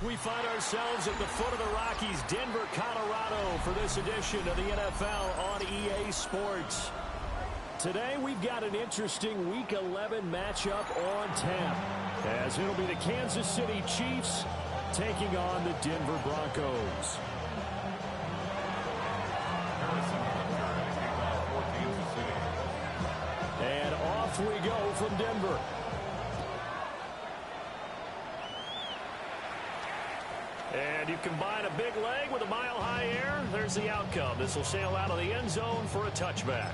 We find ourselves at the foot of the Rockies, Denver, Colorado, for this edition of the NFL on EA Sports. Today, we've got an interesting Week 11 matchup on tap, as it'll be the Kansas City Chiefs taking on the Denver Broncos. And off we go from Denver. And you combine a big leg with a mile-high air, there's the outcome. This will sail out of the end zone for a touchback.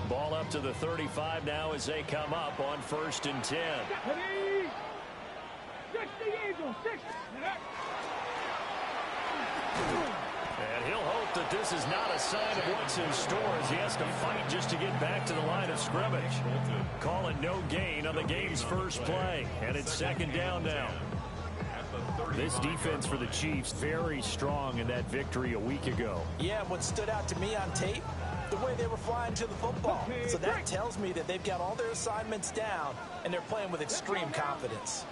Ball up to the 35 now as they come up on 1st and 10. And he'll hope that this is not a sign of what's in store as he has to fight just to get back to the line of scrimmage. Call it no gain on the game's first play, and it's 2nd down now. This defense for the Chiefs very strong in that victory a week ago. Yeah, what stood out to me on tape, the way they were flying to the football. So that tells me that they've got all their assignments down, and they're playing with extreme confidence.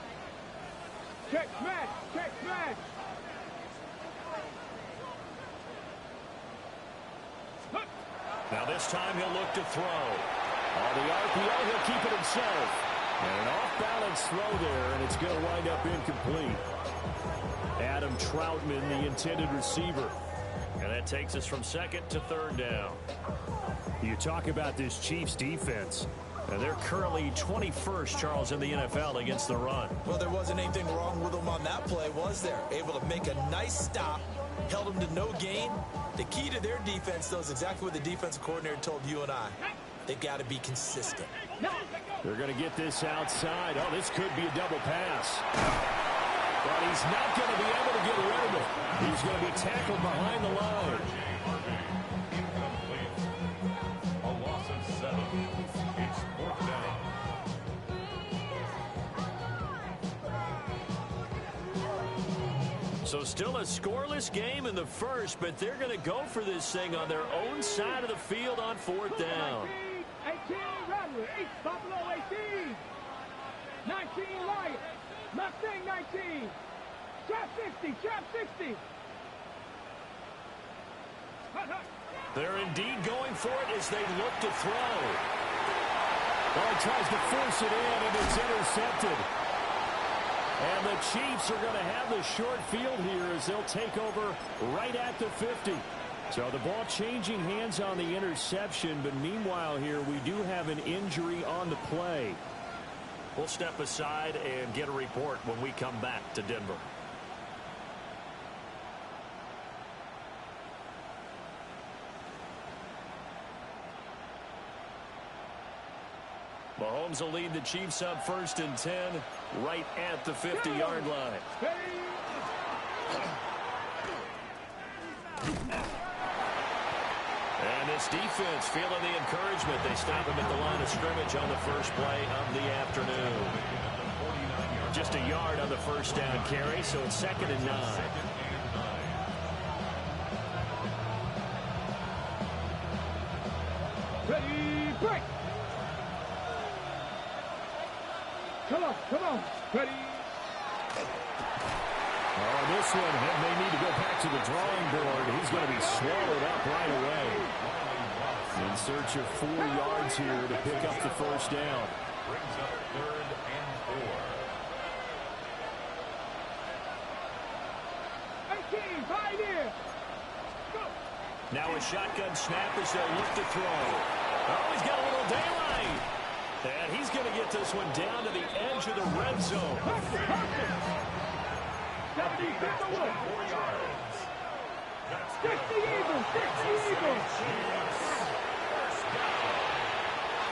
Check smash! Check smash! Now this time he'll look to throw. On the RPO, he'll keep it himself. And an off-balance throw there, and it's going to wind up incomplete. Adam Troutman, the intended receiver. And that takes us from 2nd to 3rd down. You talk about this Chiefs defense. And they're currently 21st, Charles, in the NFL against the run. Well, there wasn't anything wrong with them on that play, was there? Able to make a nice stop, held them to no gain. The key to their defense, though, is exactly what the defensive coordinator told you and I. They've got to be consistent. They're going to get this outside. Oh, this could be a double pass. But he's not going to be able to get rid of it. He's going to be tackled behind the line. A loss of 7. It's 4th down. So still a scoreless game in the first, but they're going to go for this thing on their own side of the field on 4th down. 18 Rattler, 8 Buffalo 18. 19 Lion. Mustang 19. Trap 60, trap 60. They're indeed going for it as they look to throw. Well, he tries to force it in, and it's intercepted. And the Chiefs are going to have the short field here as they'll take over right at the 50. So the ball changing hands on the interception, but meanwhile here we do have an injury on the play. We'll step aside and get a report when we come back to Denver. Mahomes will lead the Chiefs up 1st and 10 right at the 50-yard line. And this defense feeling the encouragement. They stop him at the line of scrimmage on the first play of the afternoon. Just a yard on the 1st down carry, so it's 2nd and 9. Ready, break! Come on, ready. Oh, this one, they need to go back to the drawing board. He's going to be swallowed up right away. In search of 4 yards here to pick up the 1st down. Brings up 3rd and 4. 18, right here. Go. Now a shotgun snap as they look to throw. Oh, he's got a little daylight. And he's going to get this one down to the edge of the red zone. 70, 4 yards. 60 Eagles, 60 Eagles.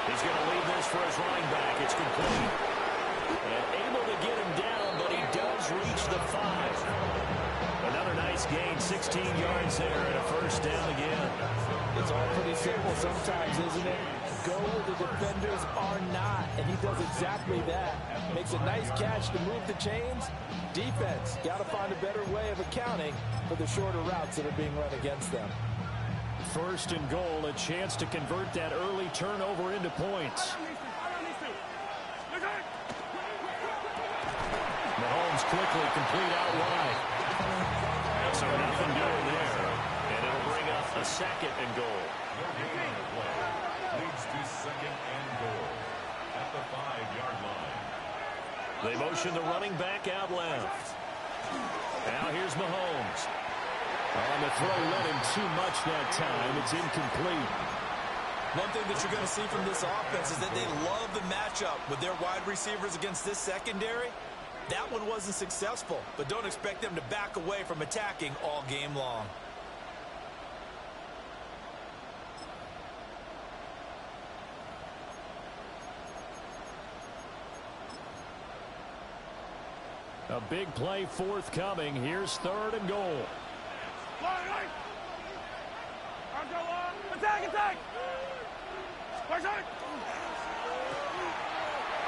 He's going to leave this for his running back. It's complete. And able to get him down, but he does reach the 5. Another nice gain, 16 yards there, and a 1st down again. It's all pretty simple sometimes, isn't it? Go where the defenders are not, and he does exactly that. Makes a nice catch to move the chains. Defense, got to find a better way of accounting for the shorter routes that are being run against them. First and goal, a chance to convert that early turnover into points. Mahomes quickly complete out wide. So nothing doing there. And it'll bring up a second and goal. Leads to second and goal at the 5-yard line. They motion the running back out left. Now here's Mahomes. On the throw, led him too much that time. It's incomplete. One thing that you're going to see from this offense is that they love the matchup with their wide receivers against this secondary. That one wasn't successful, but don't expect them to back away from attacking all game long. A big play forthcoming. Here's third and goal.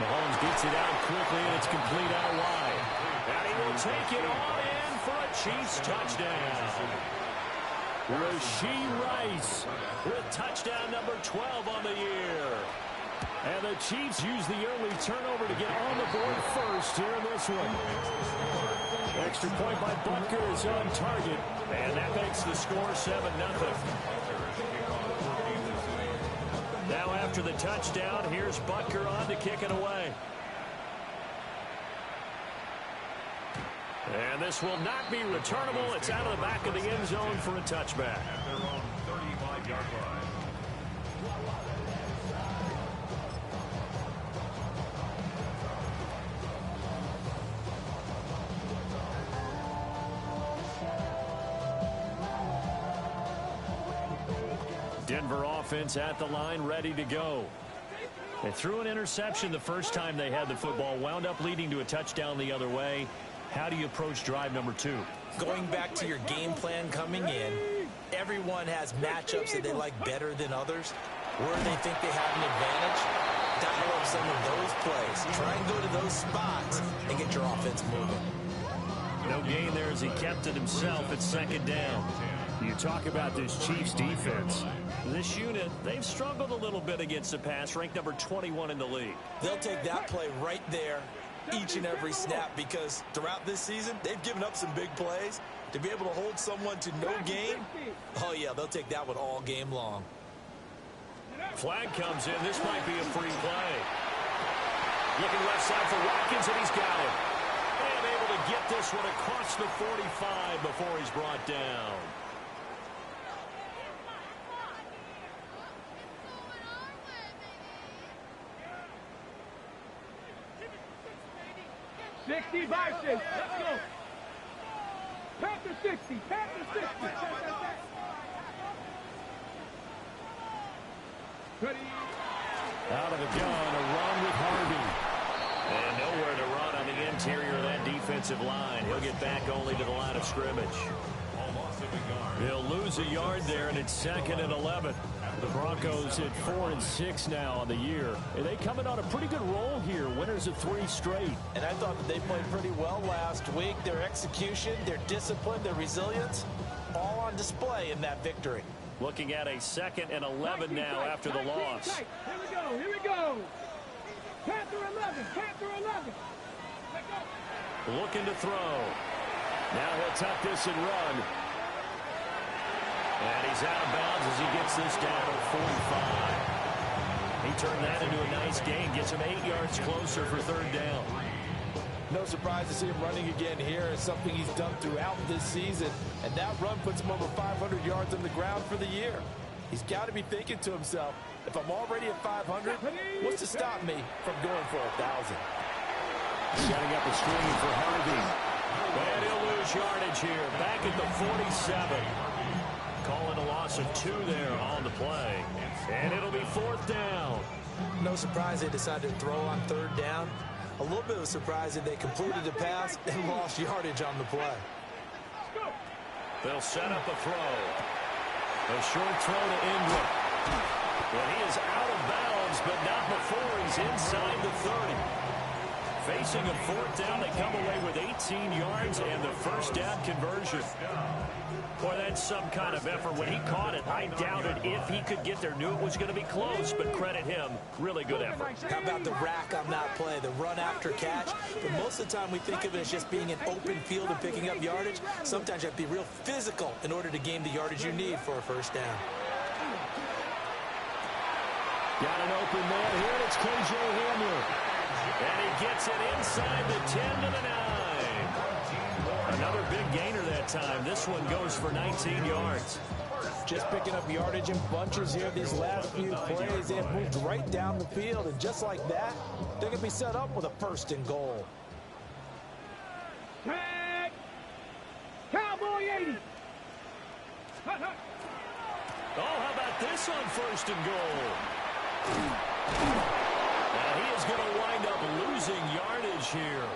Mahomes gets it out quickly, and it's complete out wide. And he will take it on in for a Chiefs touchdown. Rashee Rice with touchdown number 12 on the year. And the Chiefs use the early turnover to get on the board first here in this one. Extra point by Butker is on target. And that makes the score 7-0. Now after the touchdown, here's Butker on to kick it away. And this will not be returnable. It's out of the back of the end zone for a touchback. At their own 35-yard line. Denver offense at the line, ready to go. They threw an interception the first time they had the football, wound up leading to a touchdown the other way. How do you approach drive number 2? Going back to your game plan coming in, everyone has matchups that they like better than others. Where they think they have an advantage, dial up some of those plays. Try and go to those spots and get your offense moving. No gain there as he kept it himself at second down. You talk about this Chiefs defense. This unit, they've struggled a little bit against the pass, ranked number 21 in the league. They'll take that play right there each and every snap because throughout this season, they've given up some big plays. To be able to hold someone to no gain, oh yeah, they'll take that one all game long. Flag comes in. This might be a free play. Looking left side for Watkins, and he's got it. And able to get this one across the 45 before he's brought down. Let's go. Panther 60. Panther 60. Ready. Out of the gun, a run with Harvey. And nowhere to run on the interior of that defensive line. He'll get back only to the line of scrimmage. He'll lose a yard there, and it's 2nd and 11. The Broncos at 4-6 now on the year. And they coming on a pretty good roll here. Winners of 3 straight. And I thought that they played pretty well last week. Their execution, their discipline, their resilience, all on display in that victory. Looking at a 2nd and 11 now after the loss. Here we go. Here we go. Panther 11. Panther 11. Let go. Looking to throw. Now he'll tuck this and run. And he's out of bounds as he gets this down to 45. He turned that into a nice gain. Gets him 8 yards closer for 3rd down. No surprise to see him running again here. It's something he's done throughout this season. And that run puts him over 500 yards on the ground for the year. He's got to be thinking to himself, if I'm already at 500, what's to stop me from going for 1,000? Setting up a screen for Harvey. And he'll lose yardage here. Back at the 47. Calling a loss of 2 there on the play. And it'll be 4th down. No surprise they decided to throw on 3rd down. A little bit of a surprise that they completed the pass and lost yardage on the play. They'll set up a throw. A short throw to Ingram. Well, he is out of bounds, but not before he's inside the 30. Facing a 4th down, they come away with 18 yards and the 1st down conversion. Boy, that's some kind of effort. When he caught it, I doubted if he could get there. Knew it was going to be close, but credit him. Really good effort. How about the rack on that play, the run after catch? But most of the time we think of it as just being an open field and picking up yardage. Sometimes you have to be real physical in order to gain the yardage you need for a first down. Got an open man here, and it's K.J. Hamler. And he gets it inside the 10 to the 9. Another big gainer that time. This one goes for 19 yards. Just picking up yardage in bunches here. These last few plays, they have moved right down the field. And just like that, they're going to be set up with a first and goal. Tag! Cowboy 80! Oh, how about this on first and goal? Now he is going to wind up losing yardage here,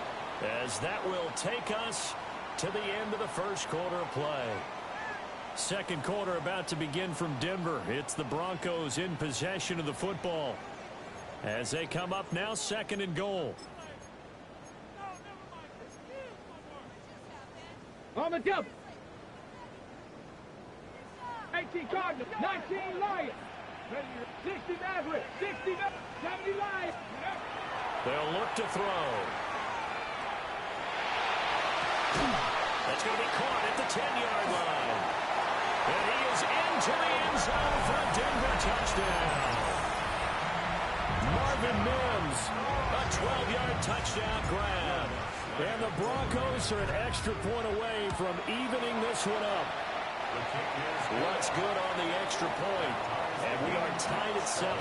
as that will take us to the end of the first quarter of play. Second quarter about to begin from Denver. It's the Broncos in possession of the football as they come up now, second and goal. On the double. 18 Cardinals, 19 Lions. 60 Mavericks, 60 70 Lions. They'll look to throw. That's going to be caught at the 10-yard line. And he is into the end zone for a Denver touchdown. Marvin Mims, a 12-yard touchdown grab. And the Broncos are an extra point away from evening this one up. What's good on the extra point? And we are tied at 7.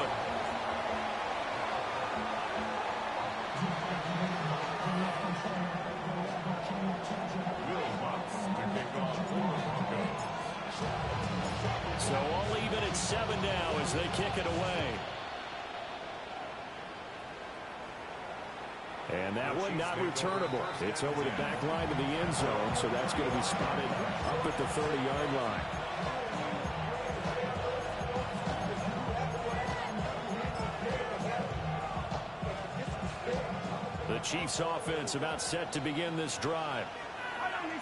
So all even at 7 now as they kick it away. And that one not returnable. It's over the back line of the end zone, so that's going to be spotted up at the 30-yard line. The Chiefs offense about set to begin this drive.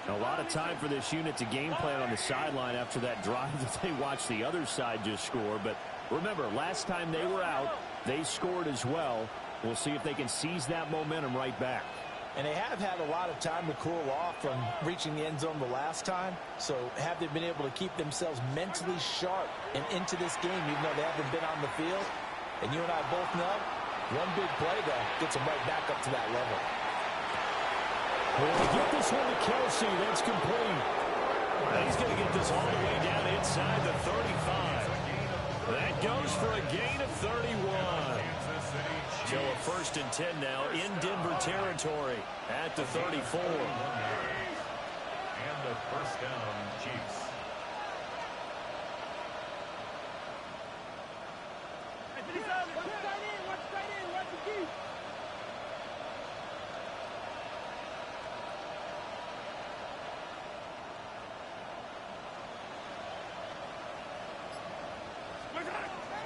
A lot of time for this unit to game plan on the sideline after that drive that they watched the other side just score. But remember, last time they were out, they scored as well. We'll see if they can seize that momentum right back. And they have had a lot of time to cool off from reaching the end zone the last time. So have they been able to keep themselves mentally sharp and into this game, even though they haven't been on the field? And you and I both know, one big play, though, gets them right back up to that level. Well, to get this one to Kelsey, that's complete. He's going to get this all the way down inside the 35. That goes for a gain of 31. So a first and 10 now in Denver territory at the 34. And the first down, Chiefs.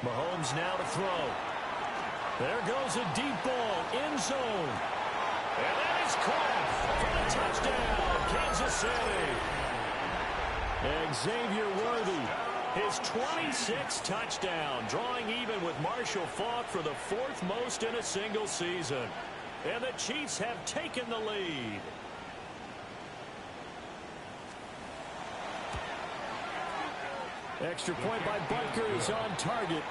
Mahomes now to throw. There goes a deep ball, end zone. And that is caught for the touchdown, Kansas City. Xavier Worthy, his 26th touchdown, drawing even with Marshall Faulk for the 4th most in a single season. And the Chiefs have taken the lead. Extra point by Butker is on target.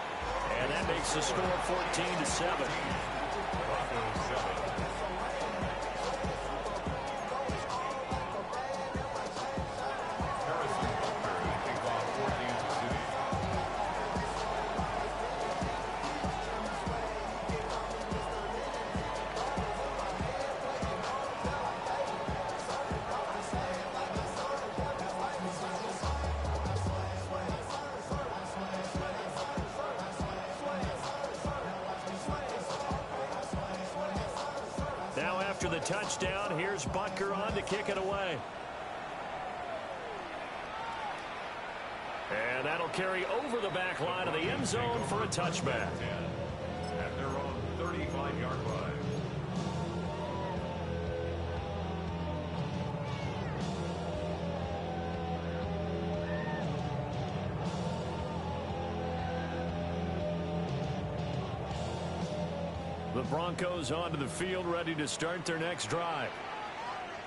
And that makes the score 14-7. After the touchdown, here's Butker on to kick it away. And that'll carry over the back line of the end zone for a touchback. At their own 35-yard line. Broncos onto the field, ready to start their next drive.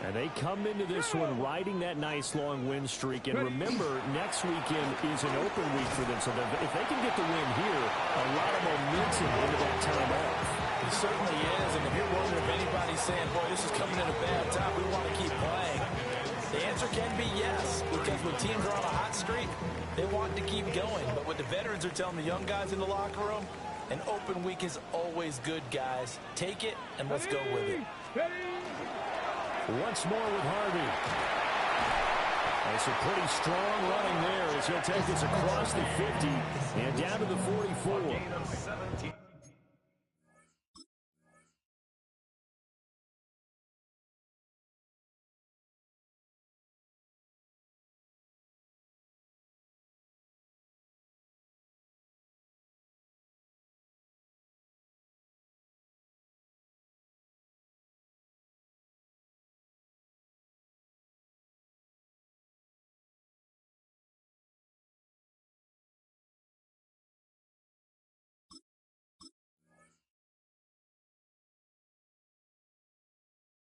And they come into this one riding that nice long win streak. And remember, next weekend is an open week for them. So if they can get the win here, a lot of momentum into that time off. It certainly is. And if you're wondering if anybody's saying, boy, this is coming at a bad time, we want to keep playing, the answer can be yes. Because when teams are on a hot streak, they want to keep going. But what the veterans are telling the young guys in the locker room, an open week is always good, guys. Take it, and let's go with it. Once more with Harvey. That's a pretty strong running there as he'll take us across the 50 and down to the 44. Gain of 17.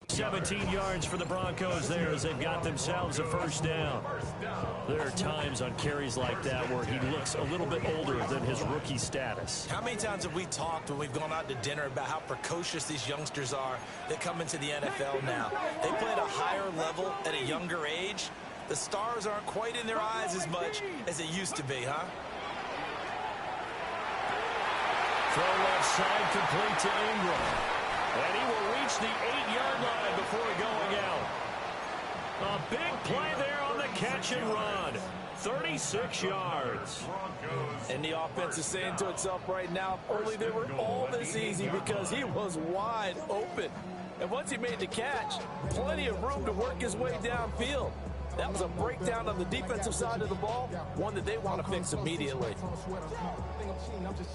$17 yards for the Broncos there as they've got themselves a first down. There are times on carries like that where he looks a little bit older than his rookie status. How many times have we talked when we've gone out to dinner about how precocious these youngsters are that come into the NFL now? They play at a higher level at a younger age. The stars aren't quite in their eyes as much as they used to be, huh? Throw left side complete to Ingram. And he will reach the 8-yard line before going out. A big play there on the catch and run. 36 yards. And the offense is saying to itself right now, early they were all this easy because he was wide open. And once he made the catch, plenty of room to work his way downfield. That was a breakdown on the defensive side of the ball, one that they want to fix immediately.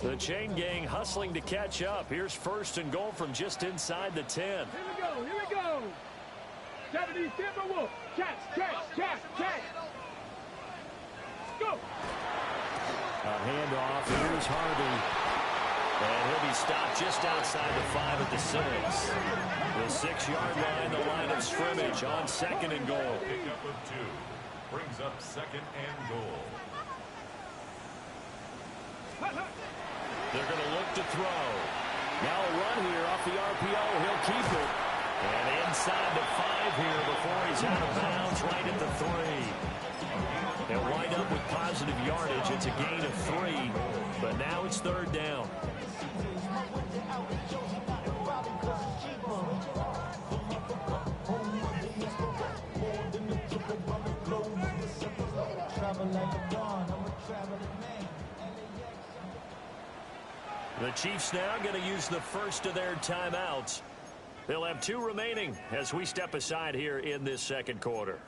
The chain gang hustling to catch up. Here's first and goal from just inside the 10. Here we go. 70 Timberwolf. Catch. Go. A handoff. Here's Harvey. And he'll be stopped just outside the 5 at the 6. The 6-yard line, the line of scrimmage on second and goal. Pickup of 2 brings up second and goal. They're going to look to throw. Now a run here off the RPO. He'll keep it. And inside the 5 here before he's out of bounds right at the 3. They'll wind up with positive yardage. It's a gain of 3. But now it's third down. The Chiefs now going to use the first of their timeouts. They'll have 2 remaining as we step aside here in this second quarter.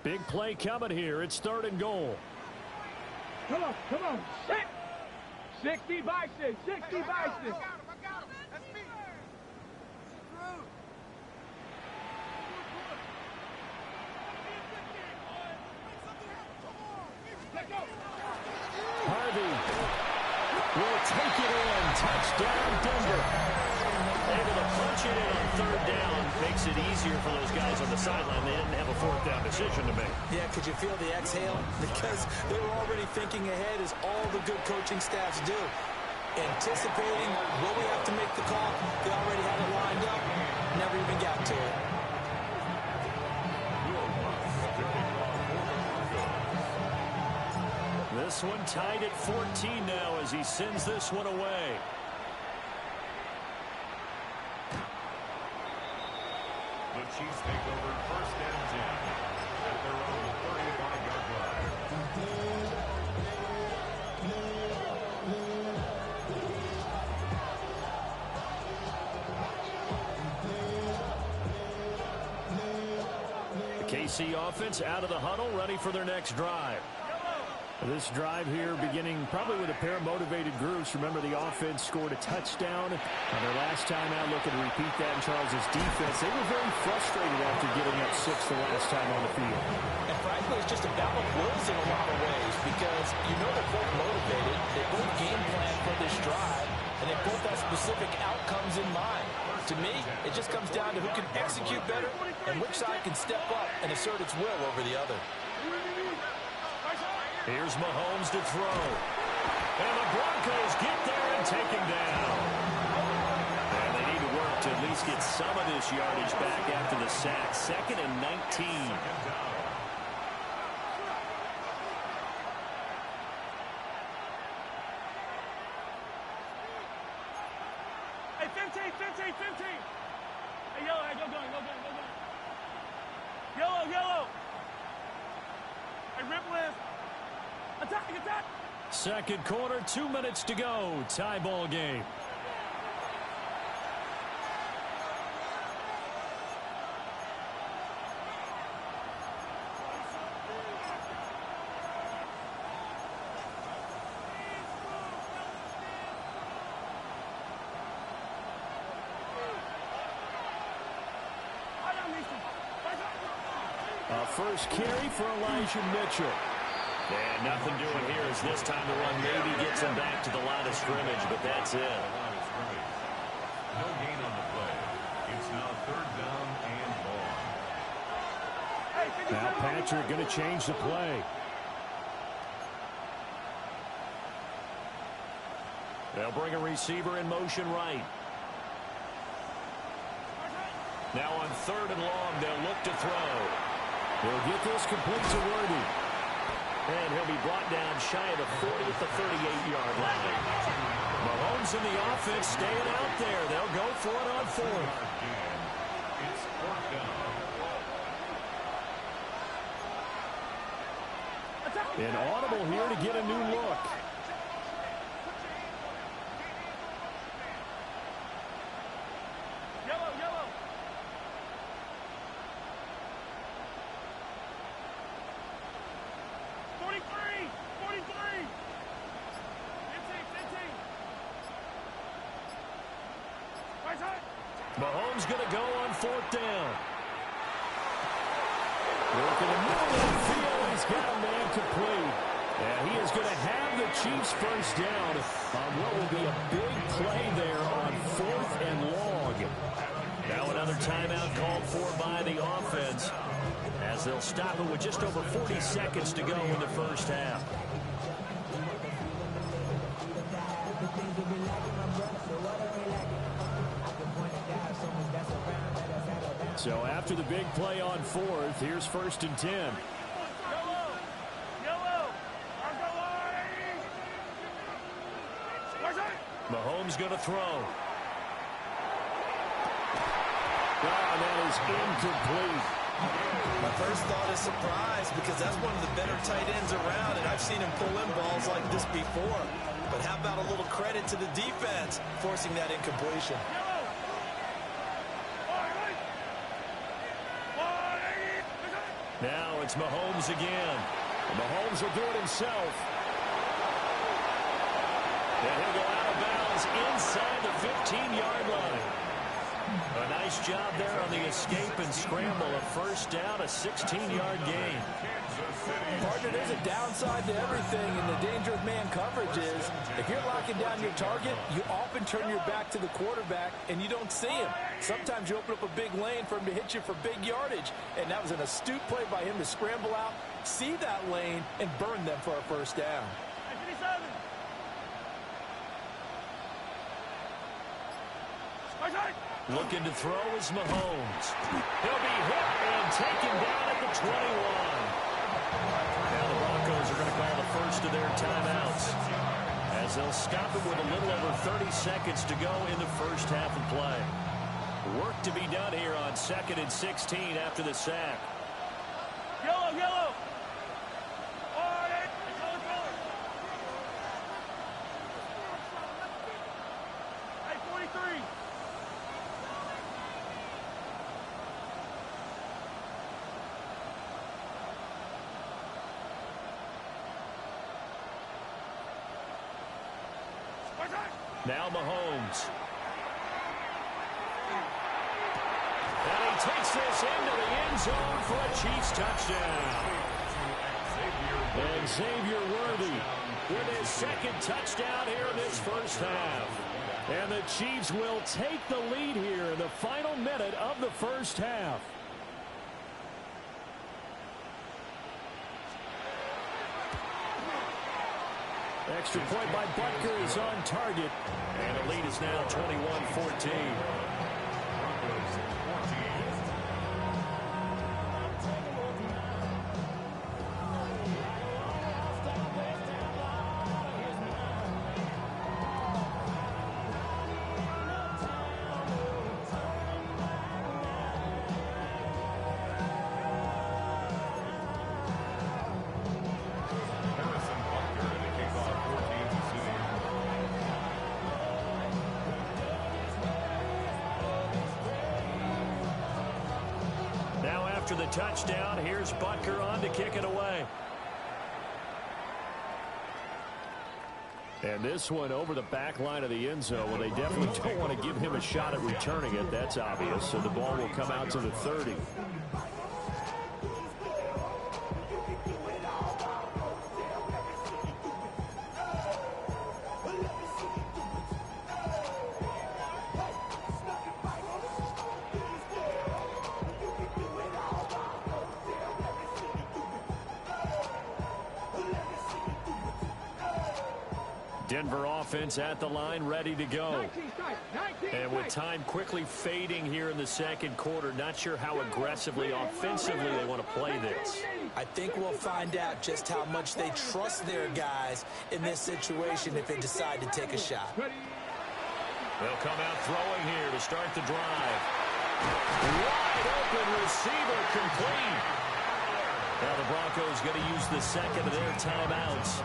Big play coming here. It's third and goal. Come on. 60 by 6. 60 by 6. Harvey will take it in. Touchdown, Denver. Able to punch it in on third down. Makes it easier for those guys on the sideline. They didn't have a fourth down decision to make. Yeah, could you feel the exhale? Because they were already thinking ahead, as all the good coaching staffs do. Anticipating, will we have to make the call? They already had it lined up. Never even got to it. This one tied at 14 now as he sends this one away. The Chiefs take over first and 10 at their own 35-yard line. The KC offense out of the huddle, ready for their next drive. This drive here beginning probably with a pair of motivated groups. Remember, the offense scored a touchdown on their last time out, looking to repeat that in Charles's defense. They were very frustrated after giving up 6 the last time on the field. And frankly, it's just a battle of wills in a lot of ways because you know they're both motivated. They both game plan for this drive, and they both have specific outcomes in mind. To me, it just comes down to who can execute better and which side can step up and assert its will over the other. Here's Mahomes to throw. And the Broncos get there and take him down. And they need to work to at least get some of this yardage back after the sack. 2nd and 19. Hey, 15. Hey, yellow, hey, go gun. Yellow. Hey, rip list. Attack. Second quarter, 2 minutes to go. Tie ball game. A first carry for Elijah Mitchell. And nothing doing here as this time the run maybe gets him back to the line of scrimmage, but that's it. No gain on the play. It's now 3rd down and long. Now Patrick going to change the play. They'll bring a receiver in motion right. Now on 3rd and long, they'll look to throw. They'll get this complete to Worthy. And he'll be brought down shy of the 40 at the 38-yard line. Mahomes and the offense staying out there. They'll go for it on 4th. It's 4th down. An audible here to get a new look. Yellow. 43. 15. Right side. Mahomes going to go on 4th down. Working the middle of the field. He's got a man complete. And he is going to have the Chiefs first down on what will be a big play there on 4th and long. Now another timeout called for by the offense as they'll stop it with just over 40 seconds to go in the first half. So after the big play on 4th, here's 1st and 10. Yellow. Right side. Mahomes going to throw. Oh, that is incomplete. My first thought is surprise because that's one of the better tight ends around, and I've seen him pull in balls like this before. But how about a little credit to the defense forcing that incompletion? Now it's Mahomes again. And Mahomes will do it himself. And he'll go out of bounds inside the 15-yard line. A nice job there on the escape and scramble. A first down, a 16-yard gain. Partner, there's a downside to everything, and the danger of man coverage is if you're locking down your target, you often turn your back to the quarterback, and you don't see him. Sometimes you open up a big lane for him to hit you for big yardage, and that was an astute play by him to scramble out, see that lane, and burn them for a first down. 57. Right side. Looking to throw is Mahomes. He'll be hit and taken down at the 21. Now the Broncos are going to call the first of their timeouts as they'll stop it with a little over 30 seconds to go in the first half of play. Work to be done here on 2nd and 16 after the sack. Yellow. Hey, 43. Now Mahomes. And he takes this into the end zone for a Chiefs touchdown. And Xavier Worthy with his second touchdown here in this first half. And the Chiefs will take the lead here in the final minute of the first half. Extra point by Butker is on target. And the lead is now 21-14. After the touchdown, here's Butker on to kick it away. And this one over the back line of the end zone. Well, they definitely don't want to give him a shot at returning it. That's obvious. So the ball will come out to the 30. Denver offense at the line, ready to go. And with time quickly fading here in the second quarter, not sure how aggressively, offensively they want to play this. I think we'll find out just how much they trust their guys in this situation if they decide to take a shot. They'll come out throwing here to start the drive. Wide open receiver complete. Now the Broncos going to use the second of their timeouts,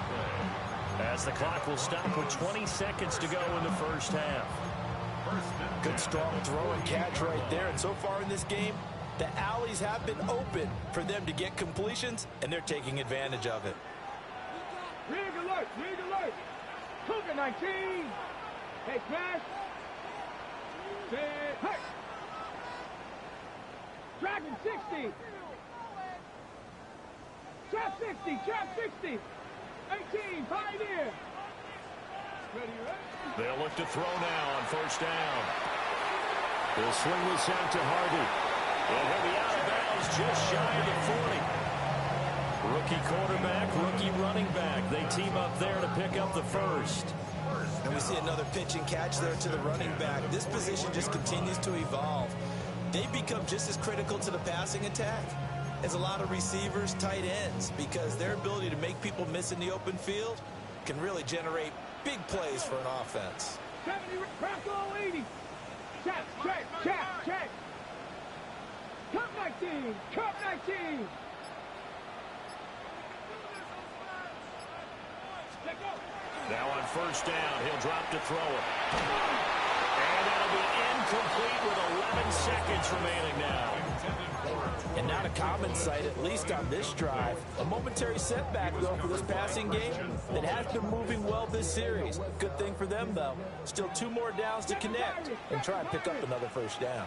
as the clock will stop with 20 seconds to go in the first half. Good strong throw and catch right there. And so far in this game, the alleys have been open for them to get completions, and they're taking advantage of it. Rig alert, rig alert. Cougar 19. Hey, smash. Set, hey. Dragon 60. Trap 60, trap 60. 18, Pioneer. They'll look to throw now on first down. They'll swing this out to Harvey. And he'll be out of bounds just shy of the 40. Rookie quarterback, rookie running back. They team up there to pick up the first. And we see another pitch and catch there to the running back. This position just continues to evolve. They become just as critical to the passing attack as a lot of receivers, tight ends, because their ability to make people miss in the open field can really generate big plays for an offense. 70, Bronco 80. Check, check, check, check. Cup 19, Cup 19. Now on first down, he'll drop to throw it. And that'll be incomplete with 11 seconds remaining now. And not a common sight, at least on this drive. A momentary setback, though, for this passing game that has been moving well this series. Good thing for them, though. Still 2 more downs to connect and try and pick up another first down.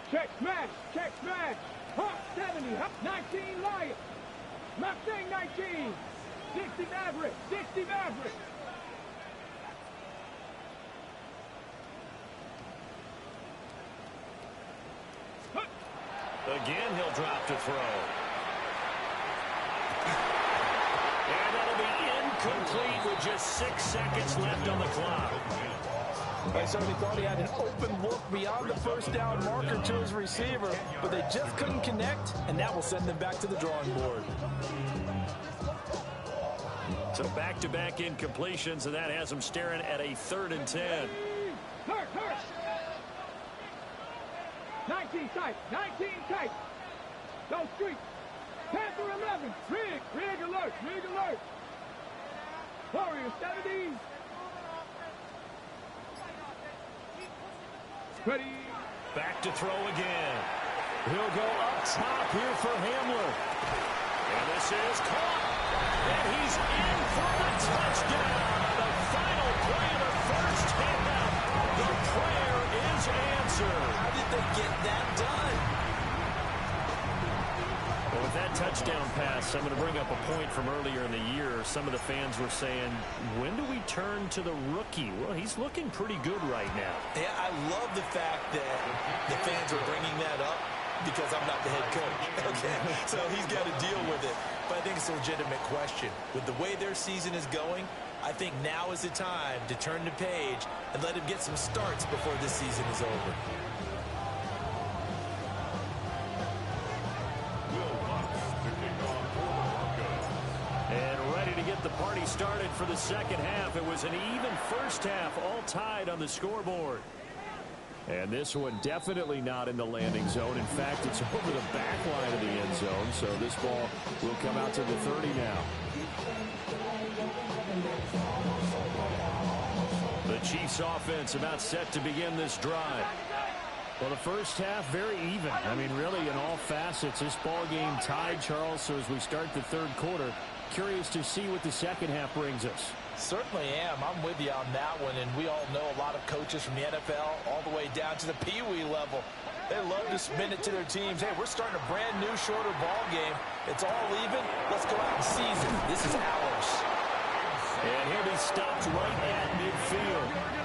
Check smash, check smash. Hawk 70, Hawk 19 Lion. Mustang 19. 60 Maverick, 60 Maverick. Again, he'll drop to throw. And that'll be incomplete with just 6 seconds left on the clock. I certainly thought he had an open look beyond the first down marker to his receiver, but they just couldn't connect, and that will send them back to the drawing board. So back-to-back incompletions, and that has them staring at a 3rd and 10. Hurt, hurt. 19 tight, 19 tight. Go street. Panther 11. Rig alert, rig alert. Warrior 70. Ready. Back to throw again. He'll go up top here for Hamler. And this is caught. And he's in for the touchdown. The final that touchdown pass, I'm going to bring up a point from earlier in the year. Some of the fans were saying, when do we turn to the rookie? Well, he's looking pretty good right now. Yeah, I love the fact that the fans are bringing that up because I'm not the head coach. Okay, so he's got to deal with it. But I think it's a legitimate question. With the way their season is going, I think now is the time to turn the page and let him get some starts before this season is over. And ready to get the party started for the second half. It was an even first half, all tied on the scoreboard. And this one definitely not in the landing zone. In fact, it's over the back line of the end zone. So this ball will come out to the 30 now. The Chiefs offense about set to begin this drive. Well, the first half, very even. I mean, really, in all facets, this ball game tied, Charles. So as we start the third quarter, curious to see what the second half brings us. Certainly am. I'm with you on that one, and we all know a lot of coaches from the NFL all the way down to the Pee-wee level. They love to spin it to their teams. Hey, we're starting a brand new, shorter ball game. It's all even. Let's go out and seize it. This is ours. And he'll be stopped right at midfield.